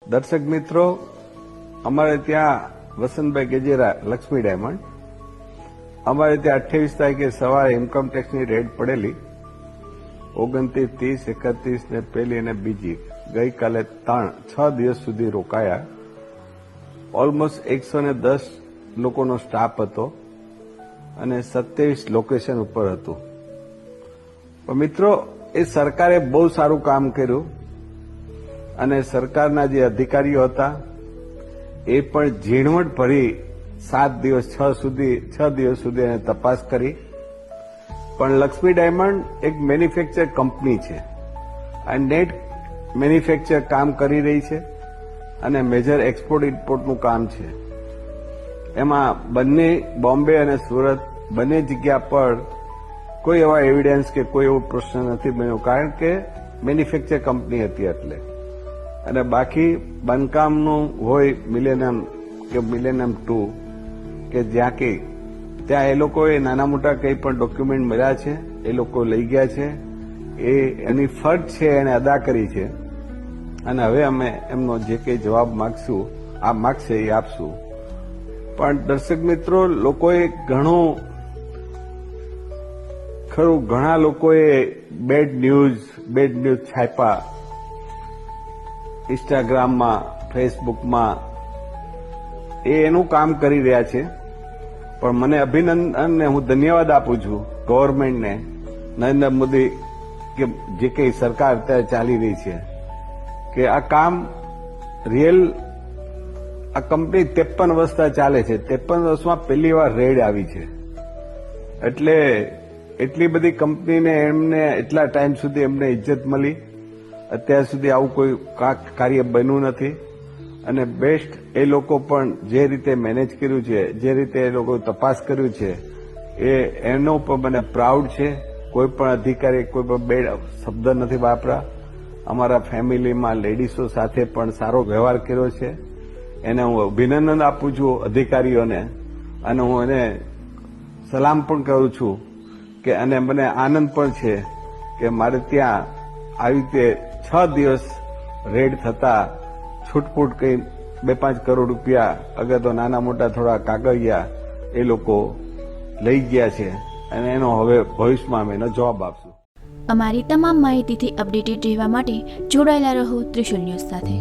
દર્શક મિત્રો, અમારે ત્યાં વસંતભાઈ ગજેરા લક્ષ્મી ડાયમંડ, અમારે ત્યાં 28 તારીખે સવારે ઇન્કમટેક્સની રેડ પડેલી. 29, 30, 31 ને પહેલી અને બીજી ગઈકાલે 6 દિવસ સુધી રોકાયા. ઓલમોસ્ટ 110 લોકોનો સ્ટાફ હતો અને 27 લોકેશન ઉપર હતું. પણ મિત્રો, એ સરકારે બહુ સારું કામ કર્યું અને સરકારના જે અધિકારીઓ હતા એ પણ ઝીણવટ ભરી 7 દિવસ 6 દિવસ સુધી એને તપાસ કરી. પણ લક્ષ્મી ડાયમંડ એક મેન્યુફેક્ચર કંપની છે આ નેટ મેન્યુફેક્ચર કામ કરી રહી છે અને મેજર એક્સપોર્ટ ઇમ્પોર્ટનું કામ છે. એમાં બંને બોમ્બે અને સુરત બંને જગ્યા પર કોઈ એવા એવિડન્સ કે કોઈ એવો પ્રશ્ન નથી બન્યો, કારણ કે મેન્યુફેક્ચર કંપની હતી એટલે. અને બાકી બાંધકામનું હોય મિલેનિયમ કે મિલેનિયમ 2 કે જ્યાં કે ત્યાં એ લોકોએ નાના મોટા કંઈ પણ ડોક્યુમેન્ટ મળ્યા છે, એ લોકો લઈ ગયા છે. એની ફરજ છે, એને અદા કરી છે અને હવે અમે એમનો જે કંઈ જવાબ માગશે એ આપશું. પણ દર્શક મિત્રો, લોકોએ ઘણા લોકોએ બેડ ન્યૂઝ છાપ્યા ઇન્સ્ટાગ્રામમાં, ફેસબુકમાં. એનું કામ કરી રહ્યા છે. પણ મને અભિનંદન, હું ધન્યવાદ આપું છું ગવર્મેન્ટને, નરેન્દ્ર મોદી કે જે કંઈ સરકાર અત્યારે ચાલી રહી છે કે આ કામ રિયલ. આ કંપની 53 વર્ષથી ચાલે છે. 53 વર્ષમાં પહેલી વાર રેડ આવી છે. એટલે એટલી બધી કંપનીને એમને એટલા ટાઈમ સુધી એમને ઇજ્જત મળી. અત્યાર સુધી આવું કોઈ કાર્ય બન્યું નથી. અને બેસ્ટ એ લોકો પણ જે રીતે મેનેજ કર્યું છે, જે રીતે એ લોકો તપાસ કર્યું છે, એનો પણ મને પ્રાઉડ છે. કોઈ પણ અધિકારી કોઈ પણ બેડ શબ્દ નથી વાપરા. અમારા ફેમિલીમાં લેડીઝો સાથે પણ સારો વ્યવહાર કર્યો છે. એને હું અભિનંદન આપું છું અધિકારીઓને અને હું એને સલામ પણ કરું છું કે અને મને આનંદ પણ છે કે મારે ત્યાં આવી રીતે 6 દિવસ રેડ થતા છૂટપૂટ કંઈ 2-5 કરોડ રૂપિયા અગર તો નાના મોટા થોડા કાગળિયા એ લોકો લઈ ગયા છે અને એનો હવે ભવિષ્યમાં અમે એનો જવાબ આપશું. અમારી તમામ માહિતીથી અપડેટેડ રહેવા માટે જોડાયેલા રહો ત્રિશુલ ન્યૂઝ સાથે.